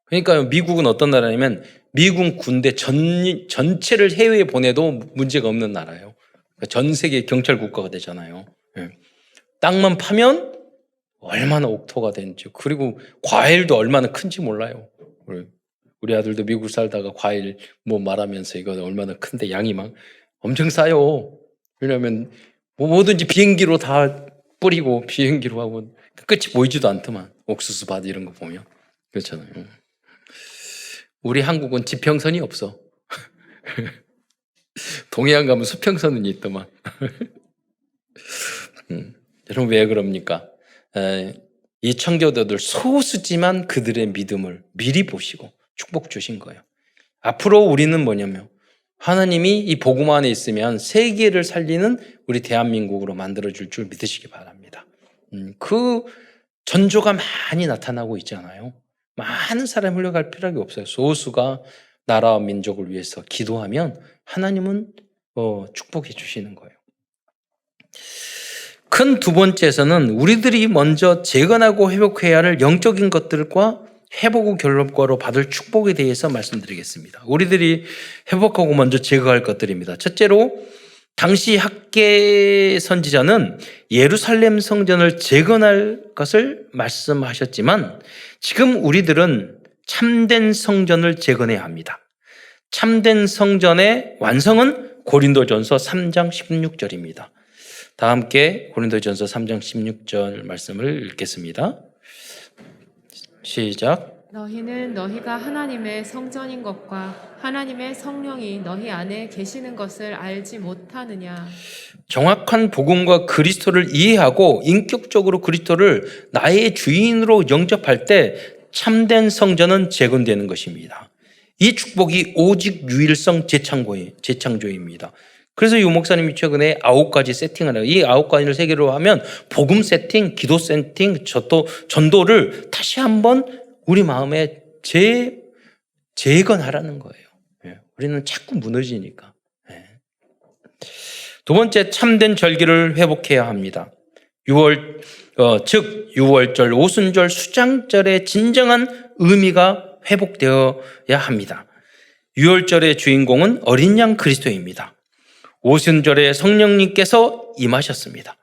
그러니까 미국은 어떤 나라냐면 미국 군대 전체를 해외에 보내도 문제가 없는 나라예요. 그러니까 전 세계 경찰 국가가 되잖아요. 땅만 파면 얼마나 옥토가 되는지 그리고 과일도 얼마나 큰지 몰라요. 우리 아들도 미국 살다가 과일 말하면서 이거 얼마나 큰데 양이 막 엄청 싸요. 왜냐하면 뭐든지 비행기로 다 뿌리고 비행기로 하고 끝이 보이지도 않더만. 옥수수밭 이런 거 보면 그렇잖아요. 우리 한국은 지평선이 없어. 동해안 가면 수평선은 있더만. 여러분 왜 그럽니까? 이 청교도들 소수지만 그들의 믿음을 미리 보시고 축복 주신 거예요. 앞으로 우리는 뭐냐면 하나님이 이 복음 안에 있으면 세계를 살리는 우리 대한민국으로 만들어줄 줄 믿으시기 바랍니다. 그 전조가 많이 나타나고 있잖아요. 많은 사람이 흘러갈 필요가 없어요. 소수가 나라와 민족을 위해서 기도하면 하나님은 축복해 주시는 거예요. 큰 두 번째에서는 우리들이 먼저 재건하고 회복해야 할 영적인 것들과 회복 후 결과로 받을 축복에 대해서 말씀드리겠습니다. 우리들이 회복하고 먼저 제거할 것들입니다. 첫째로 당시 학계 선지자는 예루살렘 성전을 재건할 것을 말씀하셨지만 지금 우리들은 참된 성전을 재건해야 합니다. 참된 성전의 완성은 고린도전서 3장 16절입니다. 다 함께 고린도전서 3장 16절 말씀을 읽겠습니다. 시작. 너희는 너희가 하나님의 성전인 것과 하나님의 성령이 너희 안에 계시는 것을 알지 못하느냐. 정확한 복음과 그리스도를 이해하고 인격적으로 그리스도를 나의 주인으로 영접할 때 참된 성전은 재건되는 것입니다. 이 축복이 오직 유일성 재창조입니다. 그래서 유 목사님이 최근에 9가지 세팅을 해요. 이 9가지를 세 개로 하면 복음 세팅, 기도 세팅, 전도를 다시 한번 우리 마음에 재건하라는 거예요. 우리는 자꾸 무너지니까. 두 번째, 참된 절기를 회복해야 합니다. 6월절, 오순절, 수장절의 진정한 의미가 회복되어야 합니다. 6월절의 주인공은 어린 양 그리스도입니다. 오순절에 성령님께서 임하셨습니다.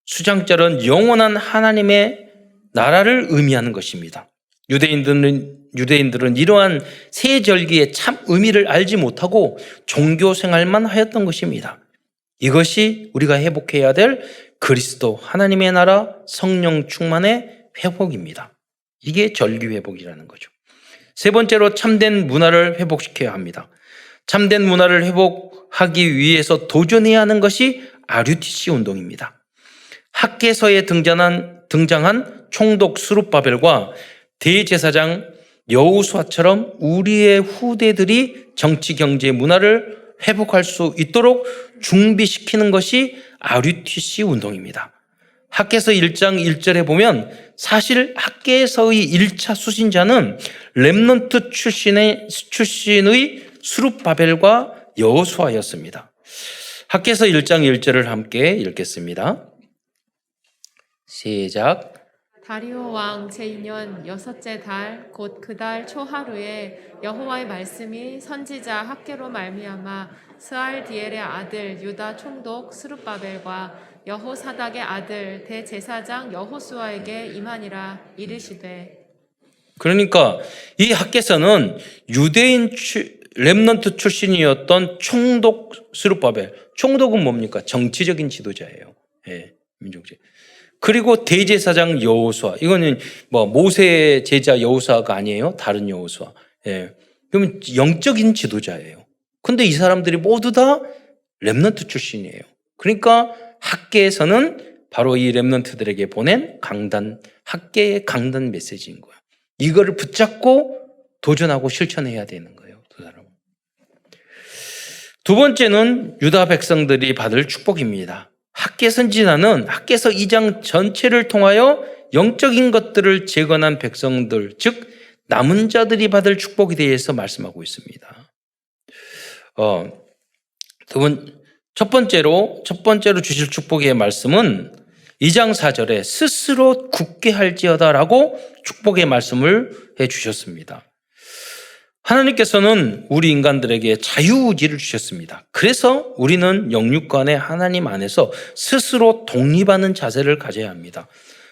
수장절은 영원한 하나님의 나라를 의미하는 것입니다. 유대인들은 이러한 세 절기의 참 의미를 알지 못하고 종교 생활만 하였던 것입니다. 이것이 우리가 회복해야 될 그리스도 하나님의 나라 성령 충만의 회복입니다. 이게 절기 회복이라는 거죠. 세 번째로 참된 문화를 회복시켜야 합니다. 참된 문화를 회복하기 위해서 도전해야 하는 것이 RUTC 운동입니다. 학계서에 등장한 총독 스룹바벨과 대제사장 여호수아처럼 우리의 후대들이 정치, 경제, 문화를 회복할 수 있도록 준비시키는 것이 RUTC 운동입니다. 학계서 1장 1절에 보면 사실 학계서의 1차 수신자는 렘넌트 출신의 스룹바벨과 여호수아였습니다. 학계서 1장 1절을 함께 읽겠습니다. 시작. 다리오 왕 제2년 여섯째 달 곧 그 달 초하루에 여호와의 말씀이 선지자 학계로 말미암아 스알디엘의 아들 유다 총독 스룹바벨과 여호사닥의 아들 대제사장 여호수아에게 임하니라. 이르시되. 그러니까 이 학계서는 유대인 렘넌트 출신이었던 총독 스룹바벨. 총독은 뭡니까? 정치적인 지도자예요. 민족제. 그리고 대제사장 여호수아. 이거는 모세 제자 여호수아가 아니에요. 다른 여호수아. 그러면 영적인 지도자예요. 근데 이 사람들이 모두 다 렘넌트 출신이에요. 그러니까 학계에서는 바로 이 렘넌트들에게 보낸 학계의 강단 메시지인 거예요. 이거를 붙잡고 도전하고 실천해야 되는 거예요. 두 사람은. 두 번째는 유다 백성들이 받을 축복입니다. 학계 선지자는 학계서 2장 전체를 통하여 영적인 것들을 재건한 백성들, 즉 남은 자들이 받을 축복에 대해서 말씀하고 있습니다. 첫 번째로 주실 축복의 말씀은 2장 4절에 스스로 굳게 할지어다라고 축복의 말씀을 해주셨습니다. 하나님께서는 우리 인간들에게 자유의지를 주셨습니다. 그래서 우리는 영육간에 하나님 안에서 스스로 독립하는 자세를 가져야 합니다.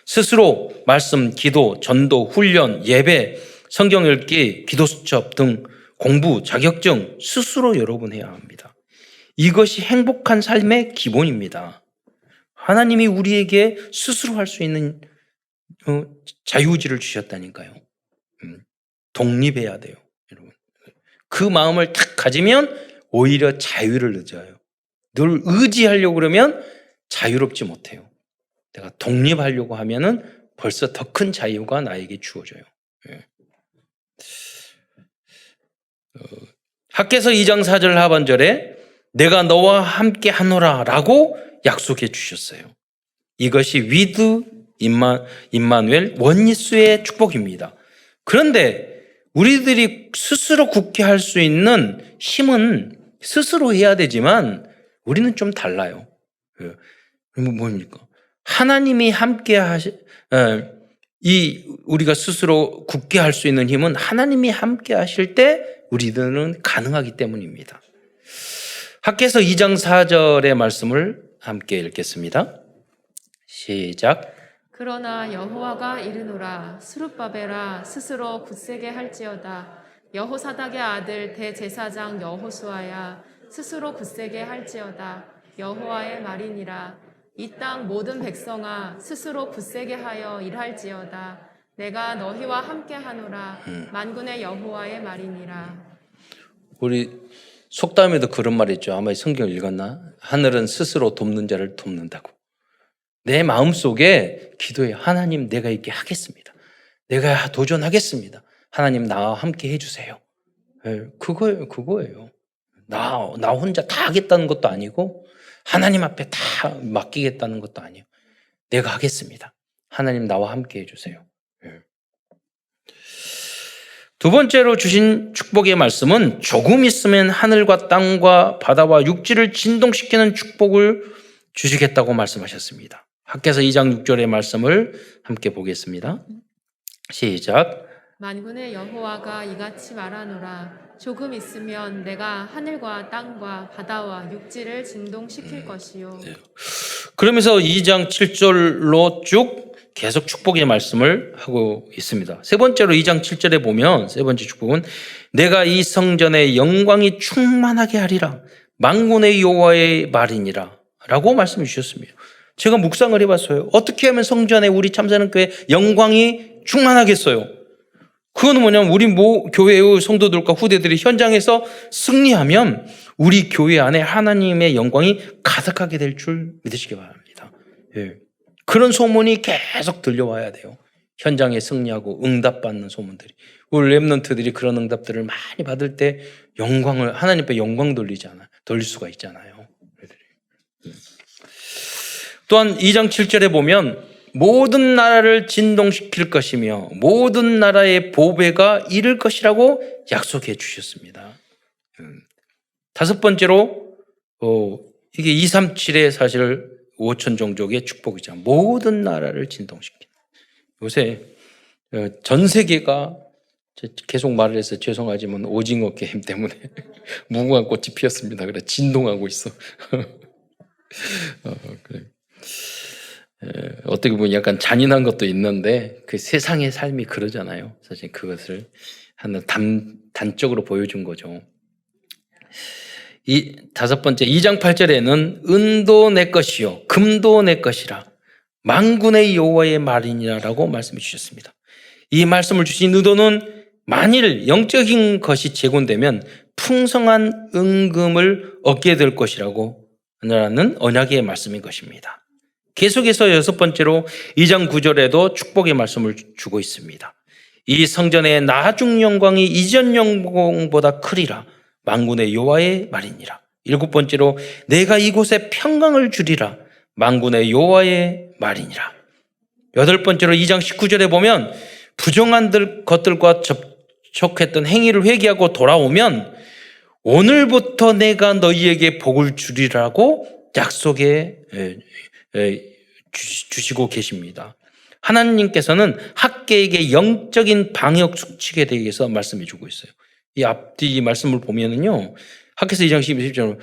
스스로 말씀, 기도, 전도, 훈련, 예배, 성경 읽기, 기도 수첩 등 공부, 자격증 스스로 여러 번 해야 합니다. 이것이 행복한 삶의 기본입니다. 하나님이 우리에게 스스로 할 수 있는 자유의지를 주셨다니까요. 독립해야 돼요. 여러분. 그 마음을 딱 가지면 오히려 자유를 늦어요. 늘 의지하려고 그러면 자유롭지 못해요. 내가 독립하려고 하면은 벌써 더 큰 자유가 나에게 주어져요. 예. 학개서 2장 4절 하반절에 내가 너와 함께 하노라 라고 약속해 주셨어요. 이것이 위드 임마누엘 원리스의 축복입니다. 그런데 우리들이 스스로 굳게 할 수 있는 힘은 스스로 해야 되지만 우리는 좀 달라요. 뭡니까? 하나님이 함께 우리가 스스로 굳게 할 수 있는 힘은 하나님이 함께 하실 때 우리들은 가능하기 때문입니다. 학개서 2장 4절의 말씀을 함께 읽겠습니다. 시작. 그러나 여호와가 이르노라 스룹바벨아 스스로 굳세게 할지어다. 여호사닥의 아들 대제사장 여호수아야 스스로 굳세게 할지어다. 여호와의 말이니라. 이 땅 모든 백성아 스스로 굳세게 하여 일할지어다. 내가 너희와 함께 하노라. 만군의 여호와의 말이니라. 우리 속담에도 그런 말이 있죠. 아마 성경 읽었나? 하늘은 스스로 돕는 자를 돕는다고. 내 마음속에 기도해. 하나님 내가 있게 하겠습니다. 내가 도전하겠습니다. 하나님 나와 함께 해주세요. 그거예요. 나 혼자 다 하겠다는 것도 아니고 하나님 앞에 다 맡기겠다는 것도 아니에요. 내가 하겠습니다. 하나님 나와 함께 해주세요. 두 번째로 주신 축복의 말씀은 조금 있으면 하늘과 땅과 바다와 육지를 진동시키는 축복을 주시겠다고 말씀하셨습니다. 학개서 2장 6절의 말씀을 함께 보겠습니다. 시작. 만군의 여호와가 이같이 말하노라. 조금 있으면 내가 하늘과 땅과 바다와 육지를 진동시킬 것이요. 그러면서 2장 7절로 쭉 계속 축복의 말씀을 하고 있습니다. 세 번째로 2장 7절에 보면 세 번째 축복은 내가 이 성전의 영광이 충만하게 하리라. 만군의 여호와의 말이니라 라고 말씀해 주셨습니다. 제가 묵상을 해봤어요. 어떻게 하면 성전에 우리 참사는 교회 영광이 충만하겠어요? 그건 뭐냐면 우리 교회의 성도들과 후대들이 현장에서 승리하면 우리 교회 안에 하나님의 영광이 가득하게 될 줄 믿으시기 바랍니다. 그런 소문이 계속 들려와야 돼요. 현장에 승리하고 응답받는 소문들이. 우리 랩런트들이 그런 응답들을 많이 받을 때 하나님 앞에 영광 돌릴 수가 있잖아요. 또한 2장 7절에 보면 모든 나라를 진동시킬 것이며 모든 나라의 보배가 이를 것이라고 약속해 주셨습니다. 다섯 번째로 이게 237의 사실 5천 종족의 축복이죠. 모든 나라를 진동시키는. 요새 전 세계가 계속 말을 해서 죄송하지만 오징어 게임 때문에 무궁화 꽃이 피었습니다. 그래 진동하고 있어. 그래. 어떻게 보면 약간 잔인한 것도 있는데 그 세상의 삶이 그러잖아요. 사실 그것을 하나 단적으로 보여준 거죠. 이 다섯 번째 2장 8절에는 은도 내 것이요 금도 내 것이라 만군의 여호와의 말이니라라고 말씀해 주셨습니다. 이 말씀을 주신 의도는 만일 영적인 것이 제공되면 풍성한 은금을 얻게 될 것이라고 라는 언약의 말씀인 것입니다. 계속해서 여섯 번째로 2장 9절에도 축복의 말씀을 주고 있습니다. 이 성전의 나중 영광이 이전 영광보다 크리라 만군의 여호와의 말이니라. 일곱 번째로 내가 이곳에 평강을 주리라 만군의 여호와의 말이니라. 여덟 번째로 2장 19절에 보면 부정한 것들과 접촉했던 행위를 회개하고 돌아오면 오늘부터 내가 너희에게 복을 주리라고 약속해 주시고 계십니다. 하나님께서는 학계에게 영적인 방역 수칙에 대해서 말씀해 주고 있어요. 이 앞뒤 말씀을 보면은요, 학개서 2장 12절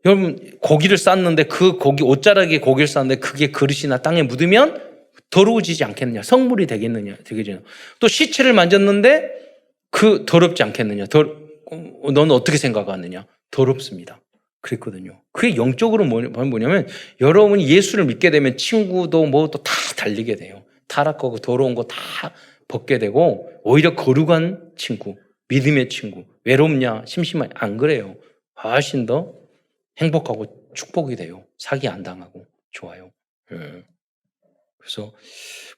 여러분 고기를 쌌는데 그 옷자락에 고기를 쌌는데 그게 그릇이나 땅에 묻으면 더러워지지 않겠느냐? 성물이 되겠느냐? 또 시체를 만졌는데 그 더럽지 않겠느냐? 너는 어떻게 생각하느냐? 더럽습니다. 그랬거든요. 그게 영적으로 뭐냐면 여러분이 예수를 믿게 되면 친구도 뭐도 다 달리게 돼요. 타락하고 더러운 거 다 벗게 되고 오히려 거룩한 친구, 믿음의 친구, 외롭냐, 심심하냐 안 그래요. 훨씬 더 행복하고 축복이 돼요. 사기 안 당하고 좋아요. 그래서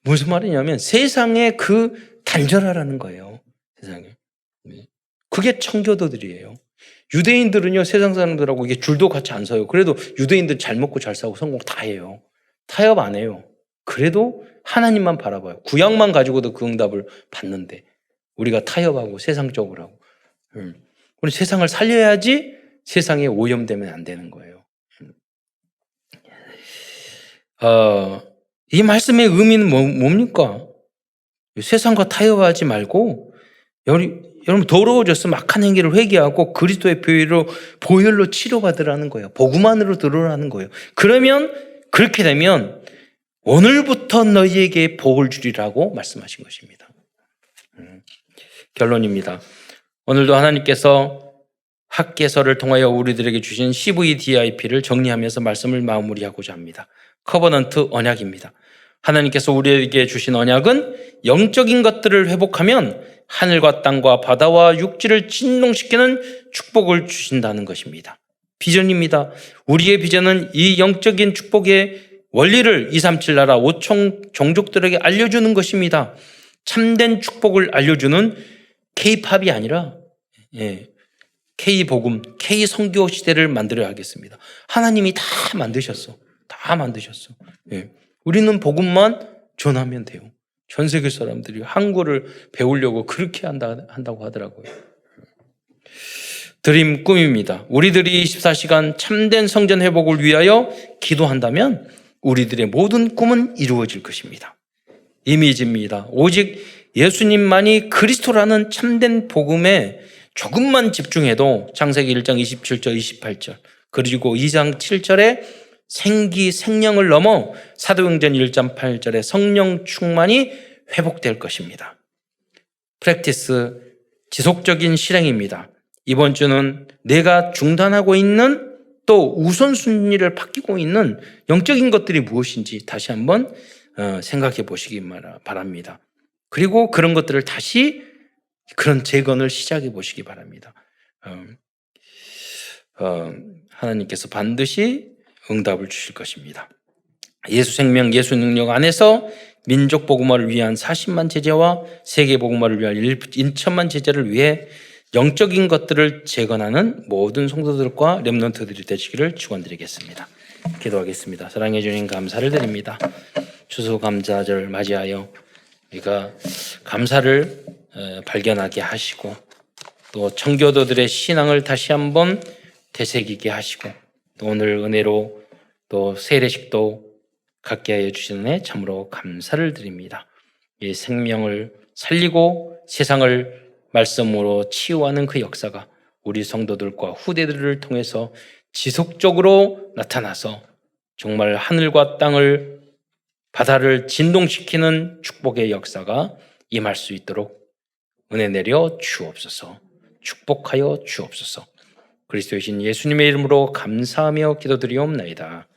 무슨 말이냐면 세상에 그 단절하라는 거예요. 세상에. 그게 청교도들이에요. 유대인들은요, 세상 사람들하고 이게 줄도 같이 안 서요. 그래도 유대인들 잘 먹고 잘 사고 성공 다 해요. 타협 안 해요. 그래도 하나님만 바라봐요. 구약만 가지고도 그 응답을 받는데 우리가 타협하고 세상적으로 하고. 우리 세상을 살려야지 세상에 오염되면 안 되는 거예요. 이 말씀의 의미는 뭡니까? 세상과 타협하지 말고 여러분 더러워졌으면 악한 행위를 회개하고 그리스도의 보혈로 치료받으라는 거예요. 복음 안으로 들어오라는 거예요. 그러면 그렇게 되면 오늘부터 너희에게 복을 주리라고 말씀하신 것입니다. 결론입니다. 오늘도 하나님께서 학개서를 통하여 우리들에게 주신 CVDIP를 정리하면서 말씀을 마무리하고자 합니다. 커버넌트 언약입니다. 하나님께서 우리에게 주신 언약은 영적인 것들을 회복하면 하늘과 땅과 바다와 육지를 진동시키는 축복을 주신다는 것입니다. 비전입니다. 우리의 비전은 이 영적인 축복의 원리를 237 나라 5천 종족들에게 알려주는 것입니다. 참된 축복을 알려주는 K-팝이 아니라 K-복음, K-선교 시대를 만들어야 하겠습니다. 하나님이 다 만드셨어. 다 만드셨어. 우리는 복음만 전하면 돼요. 전 세계 사람들이 한국어를 배우려고 그렇게 한다고 하더라고요. 드림 꿈입니다. 우리들이 24시간 참된 성전 회복을 위하여 기도한다면 우리들의 모든 꿈은 이루어질 것입니다. 이미지입니다. 오직 예수님만이 그리스도라는 참된 복음에 조금만 집중해도 창세기 1장 27절 28절 그리고 2장 7절에 생기 생명을 넘어 사도행전 1장 8절에 성령 충만이 회복될 것입니다. 프랙티스 지속적인 실행입니다. 이번 주는 내가 중단하고 있는 또 우선순위를 바뀌고 있는 영적인 것들이 무엇인지 다시 한번 생각해 보시기 바랍니다. 그리고 그런 것들을 다시 그런 재건을 시작해 보시기 바랍니다. 하나님께서 반드시 응답을 주실 것입니다. 예수 생명, 예수 능력 안에서 민족 복음화를 위한 40만 제자와 세계 복음화를 위한 1천만 제자를 위해 영적인 것들을 재건하는 모든 성도들과 렘넌트들이 되시기를 축원드리겠습니다. 기도하겠습니다. 사랑해 주님 감사를 드립니다. 추수감사절 맞이하여 우리가 감사를 발견하게 하시고 또 청교도들의 신앙을 다시 한번 되새기게 하시고 또 오늘 은혜로 또 세례식도 갖게 하여 주시는 애 참으로 감사를 드립니다. 이 생명을 살리고 세상을 말씀으로 치유하는 그 역사가 우리 성도들과 후대들을 통해서 지속적으로 나타나서 정말 하늘과 땅을 바다를 진동시키는 축복의 역사가 임할 수 있도록 은혜 내려 주옵소서. 축복하여 주옵소서. 그리스도이신 예수님의 이름으로 감사하며 기도드리옵나이다.